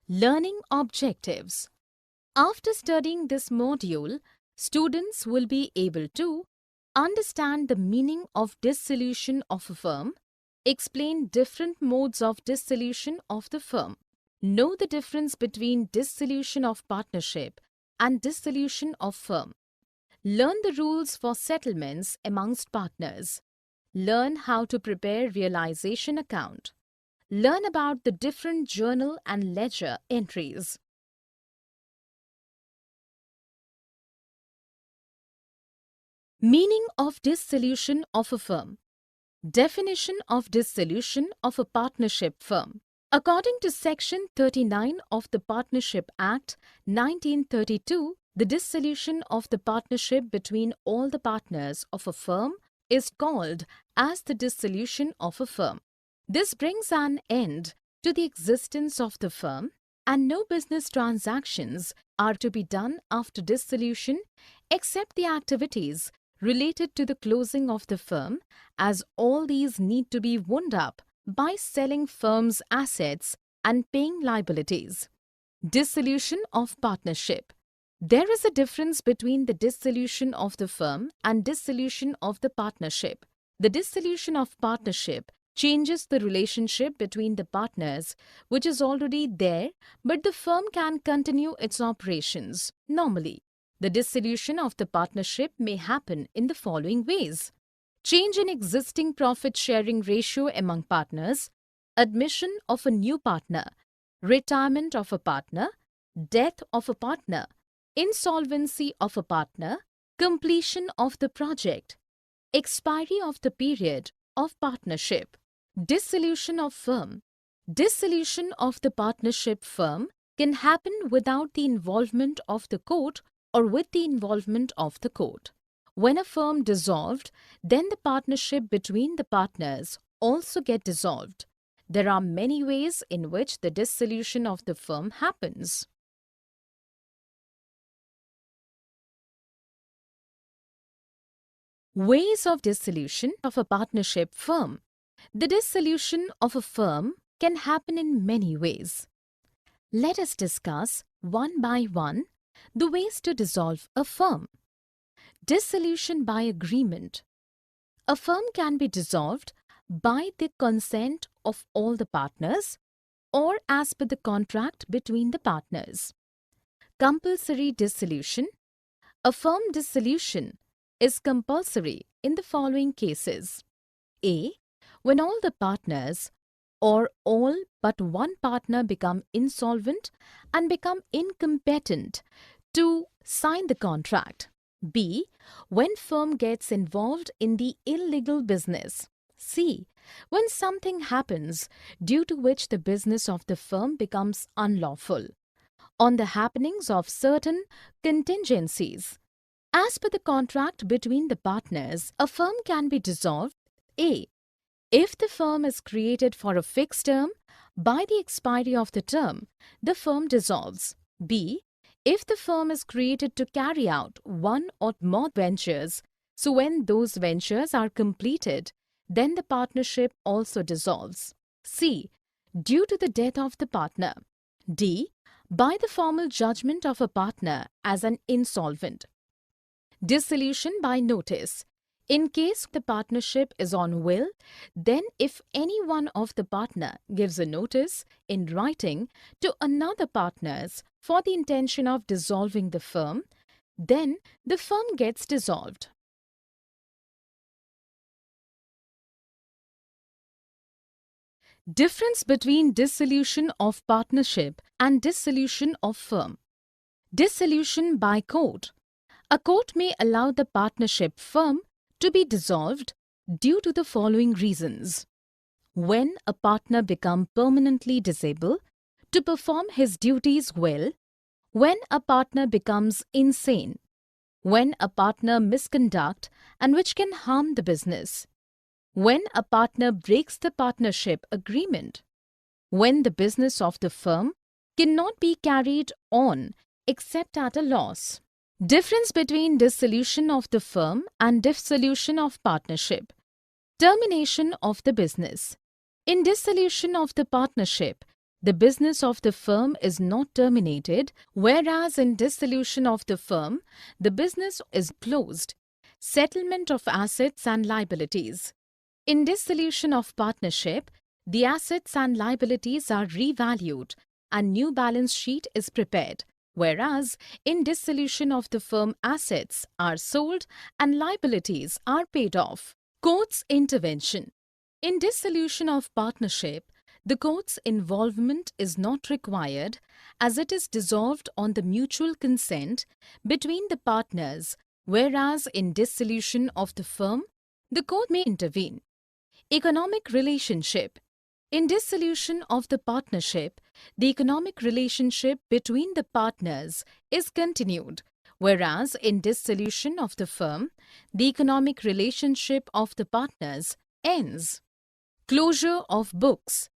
Learning objectives. After studying this module, students will be able to understand the meaning of dissolution of a firm, explain different modes of dissolution of the firm, know the difference between dissolution of partnership and dissolution of firm, learn the rules for settlements amongst partners, learn how to prepare realization account, learn about the different journal and ledger entries. Meaning of dissolution of a firm. Definition of dissolution of a partnership firm. According to Section 39 of the Partnership Act 1932, the dissolution of the partnership between all the partners of a firm is called as the dissolution of a firm. This brings an end to the existence of the firm, and no business transactions are to be done after dissolution except the activities related to the closing of the firm, as all these need to be wound up by selling firm's assets and paying liabilities. Dissolution of partnership. There is a difference between the dissolution of the firm and dissolution of the partnership. The dissolution of partnership changes the relationship between the partners, which is already there, but the firm can continue its operations normally. The dissolution of the partnership may happen in the following ways: change in existing profit-sharing ratio among partners, admission of a new partner, retirement of a partner, death of a partner, insolvency of a partner, completion of the project, expiry of the period of partnership. Dissolution of firm. Dissolution of the partnership firm can happen without the involvement of the court or with the involvement of the court. When a firm dissolved, then the partnership between the partners also get dissolved. There are many ways in which the dissolution of the firm happens. Ways of dissolution of a partnership firm. The dissolution of a firm can happen in many ways. Let us discuss one by one the ways to dissolve a firm. Dissolution by agreement. A firm can be dissolved by the consent of all the partners or as per the contract between the partners. Compulsory dissolution. A firm dissolution is compulsory in the following cases. A. When all the partners or all but one partner become insolvent and become incompetent to sign the contract. B. When firm gets involved in the illegal business. C. When something happens due to which the business of the firm becomes unlawful. On the happenings of certain contingencies. As per the contract between the partners, a firm can be dissolved. A. If the firm is created for a fixed term, by the expiry of the term, the firm dissolves. B. If the firm is created to carry out one or more ventures, so when those ventures are completed, then the partnership also dissolves. C. Due to the death of the partner. D. By the formal judgment of a partner as an insolvent. Dissolution by notice. In case the partnership is on will, then if any one of the partner gives a notice in writing to another partners for the intention of dissolving the firm, then the firm gets dissolved. Difference between dissolution of partnership and dissolution of firm. Dissolution by court. A court may allow the partnership firm to be dissolved due to the following reasons. When a partner becomes permanently disabled to perform his duties well, when a partner becomes insane, when a partner misconduct and which can harm the business, when a partner breaks the partnership agreement, when the business of the firm cannot be carried on except at a loss. Difference between dissolution of the firm and dissolution of partnership. Termination of the business. In dissolution of the partnership, the business of the firm is not terminated, whereas in dissolution of the firm, the business is closed. Settlement of assets and liabilities. In dissolution of partnership, the assets and liabilities are revalued and new balance sheet is prepared, whereas in dissolution of the firm, assets are sold and liabilities are paid off. Court's intervention. In dissolution of partnership, the court's involvement is not required as it is dissolved on the mutual consent between the partners, whereas in dissolution of the firm, the court may intervene. Economic relationship. In dissolution of the partnership, the economic relationship between the partners is continued, whereas in dissolution of the firm, the economic relationship of the partners ends. Closure of books.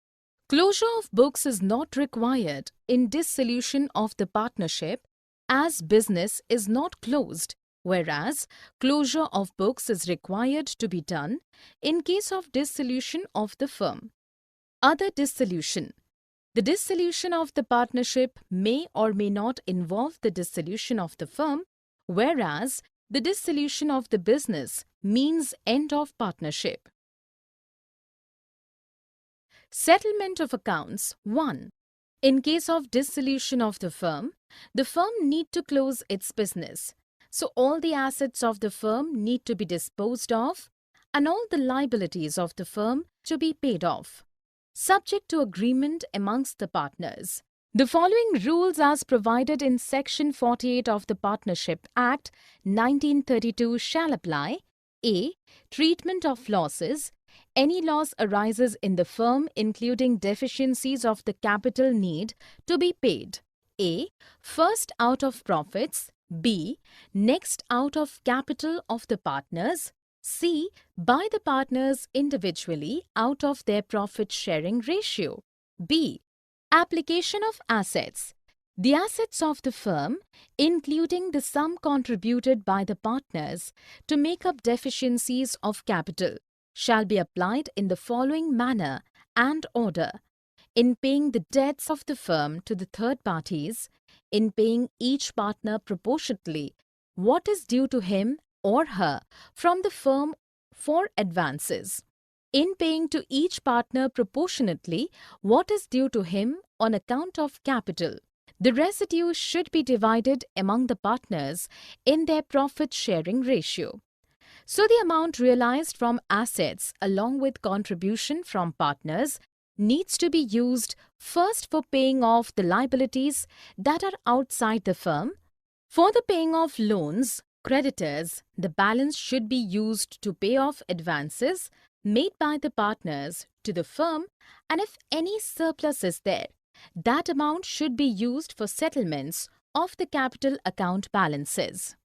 Closure of books is not required in dissolution of the partnership as business is not closed, whereas closure of books is required to be done in case of dissolution of the firm. Other dissolution. The dissolution of the partnership may or may not involve the dissolution of the firm, whereas the dissolution of the business means end of partnership. Settlement of accounts 1. In case of dissolution of the firm need to close its business. So all the assets of the firm need to be disposed of and all the liabilities of the firm to be paid off, subject to agreement amongst the partners. The following rules as provided in Section 48 of the Partnership Act 1932 shall apply. A. Treatment of losses. Any loss arises in the firm including deficiencies of the capital need to be paid. A. First out of profits. B. Next out of capital of the partners. C. By the partners individually out of their profit-sharing ratio. B. Application of assets. The assets of the firm, including the sum contributed by the partners to make up deficiencies of capital, shall be applied in the following manner and order: in paying the debts of the firm to the third parties, in paying each partner proportionately what is due to him or her from the firm for advances, in paying to each partner proportionately what is due to him on account of capital. The residue should be divided among the partners in their profit-sharing ratio. So the amount realized from assets along with contribution from partners needs to be used first for paying off the liabilities that are outside the firm. For the paying of loans, creditors, the balance should be used to pay off advances made by the partners to the firm, and if any surplus is there, that amount should be used for settlements of the capital account balances.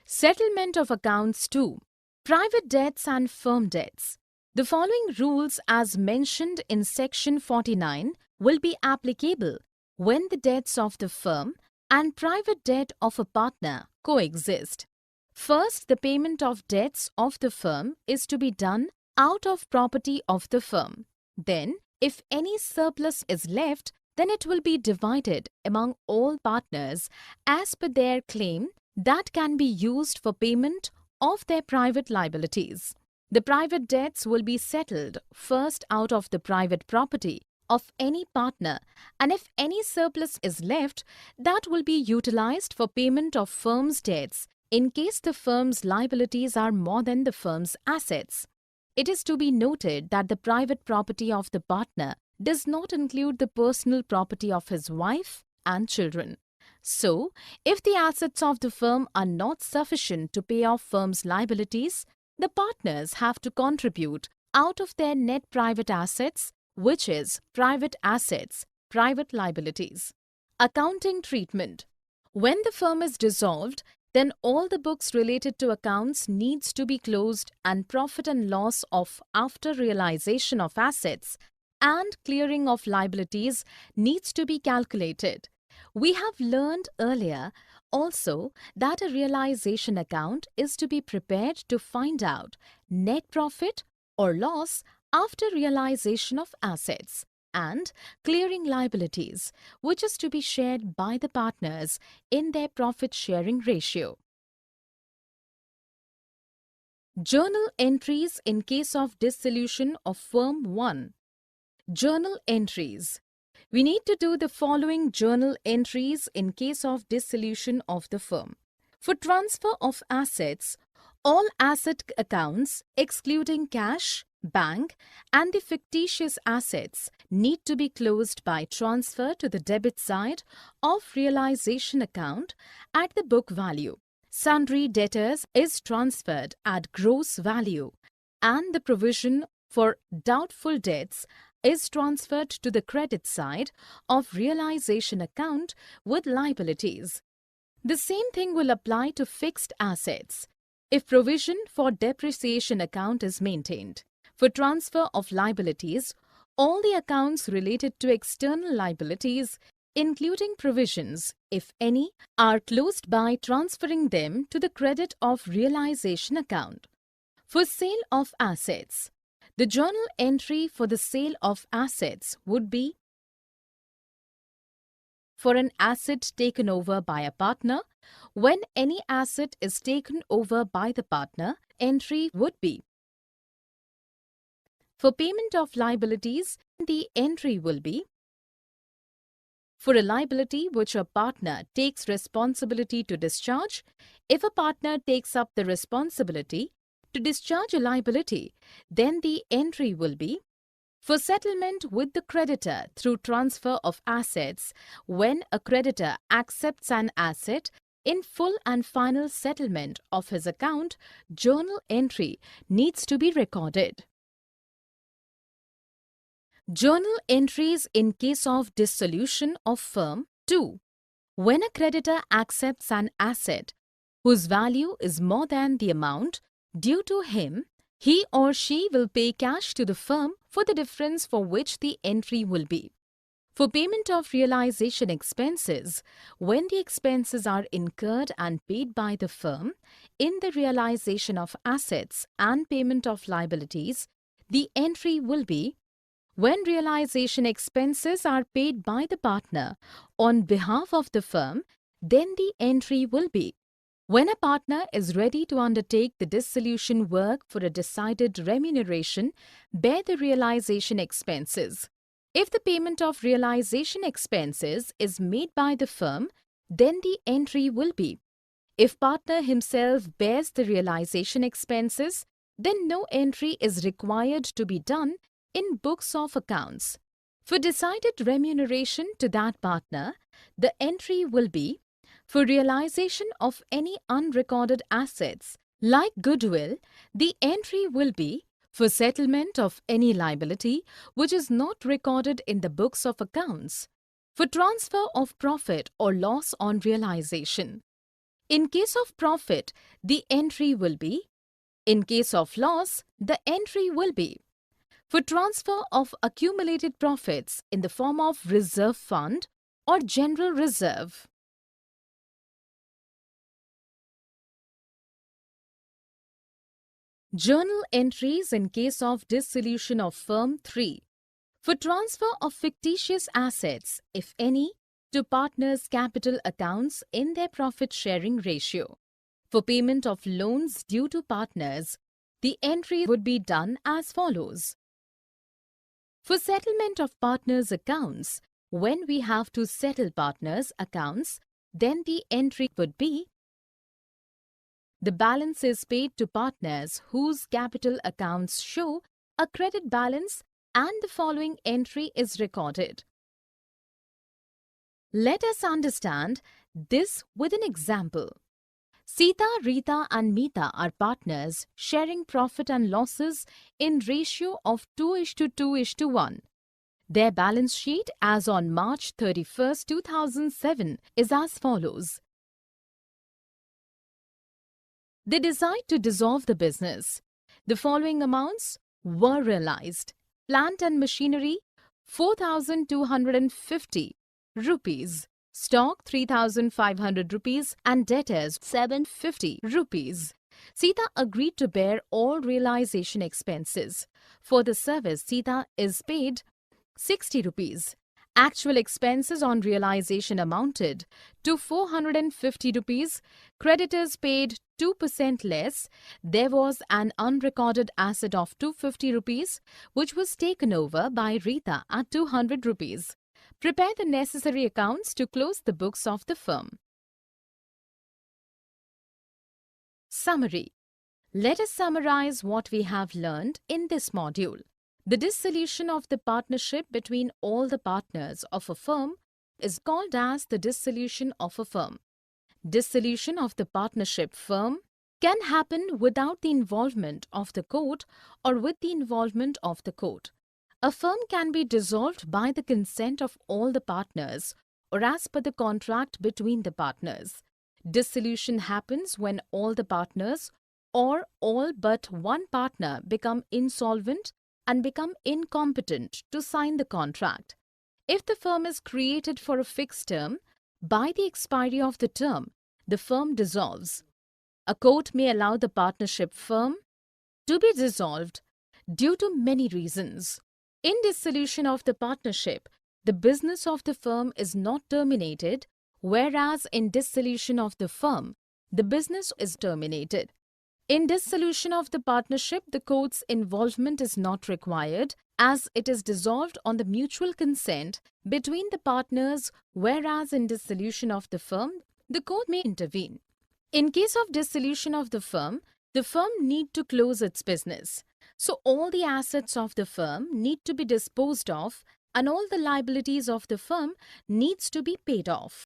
Settlement of accounts 2. Private debts and firm debts. The following rules as mentioned in Section 49 will be applicable when the debts of the firm and private debt of a partner coexist. First, the payment of debts of the firm is to be done out of property of the firm. Then, if any surplus is left, then it will be divided among all partners as per their claim that can be used for payment of their private liabilities. The private debts will be settled first out of the private property of any partner, and if any surplus is left, that will be utilized for payment of firm's debts in case the firm's liabilities are more than the firm's assets. It is to be noted that the private property of the partner does not include the personal property of his wife and children. So, if the assets of the firm are not sufficient to pay off firm's liabilities, the partners have to contribute out of their net private assets, which is private assets, private liabilities. Accounting treatment. When the firm is dissolved, then all the books related to accounts needs to be closed and profit and loss of after realization of assets and clearing of liabilities needs to be calculated. We have learned earlier also that a realization account is to be prepared to find out net profit or loss after realization of assets. and clearing liabilities, which is to be shared by the partners in their profit-sharing ratio. Journal entries in case of dissolution of Firm 1. Journal entries. We need to do the following journal entries in case of dissolution of the firm. For transfer of assets, all asset accounts excluding cash, bank and the fictitious assets need to be closed by transfer to the debit side of realization account at the book value. Sundry debtors is transferred at gross value and the provision for doubtful debts is transferred to the credit side of realization account with liabilities. The same thing will apply to fixed assets if provision for depreciation account is maintained. For transfer of liabilities, all the accounts related to external liabilities, including provisions, if any, are closed by transferring them to the credit of realization account. For sale of assets, the journal entry for the sale of assets would be for an asset taken over by a partner. When any asset is taken over by the partner, entry would be for payment of liabilities, the entry will be for a liability which a partner takes responsibility to discharge. If a partner takes up the responsibility to discharge a liability, then the entry will be for settlement with the creditor through transfer of assets. When a creditor accepts an asset in full and final settlement of his account, journal entry needs to be recorded. Journal entries in case of dissolution of Firm 2. When a creditor accepts an asset whose value is more than the amount due to him, he or she will pay cash to the firm for the difference, for which the entry will be for payment of realization expenses. When the expenses are incurred and paid by the firm in the realization of assets and payment of liabilities, the entry will be when realization expenses are paid by the partner on behalf of the firm, then the entry will be when a partner is ready to undertake the dissolution work for a decided remuneration, bear the realization expenses. If the payment of realization expenses is made by the firm, then the entry will be if partner himself bears the realization expenses, then no entry is required to be done in books of accounts. For decided remuneration to that partner, the entry will be for realization of any unrecorded assets like goodwill. The entry will be for settlement of any liability which is not recorded in the books of accounts, for transfer of profit or loss on realization. In case of profit, the entry will be. In case of loss, the entry will be for transfer of accumulated profits in the form of reserve fund or general reserve. Journal entries in case of dissolution of Firm 3. For transfer of fictitious assets, if any, to partners' capital accounts in their profit-sharing ratio. For payment of loans due to partners, the entry would be done as follows. For settlement of partners' accounts, when we have to settle partners' accounts, then the entry would be the balance is paid to partners whose capital accounts show a credit balance, and the following entry is recorded. Let us understand this with an example. Sita, Rita and Meeta are partners sharing profit and losses in ratio of 2:2:1. Their balance sheet as on March 31st, 2007 is as follows. They decide to dissolve the business. The following amounts were realized. Plant and machinery 4,250 rupees. Stock 3,500 rupees and debtors 750 rupees. Sita agreed to bear all realization expenses. For the service, Sita is paid 60 rupees. Actual expenses on realization amounted to 450 rupees. Creditors paid 2% less. There was an unrecorded asset of 250 rupees, which was taken over by Rita at 200 rupees. Prepare the necessary accounts to close the books of the firm. Summary. Let us summarize what we have learned in this module. The dissolution of the partnership between all the partners of a firm is called as the dissolution of a firm. Dissolution of the partnership firm can happen without the involvement of the court or with the involvement of the court. A firm can be dissolved by the consent of all the partners or as per the contract between the partners. Dissolution happens when all the partners or all but one partner become insolvent and become incompetent to sign the contract. If the firm is created for a fixed term, by the expiry of the term, the firm dissolves. A court may allow the partnership firm to be dissolved due to many reasons. In dissolution of the partnership, the business of the firm is not terminated, whereas in dissolution of the firm, the business is terminated. In dissolution of the partnership, the court's involvement is not required as it is dissolved on the mutual consent between the partners, whereas in dissolution of the firm, the court may intervene. In case of dissolution of the firm need to close its business. So all the assets of the firm need to be disposed of and all the liabilities of the firm needs to be paid off.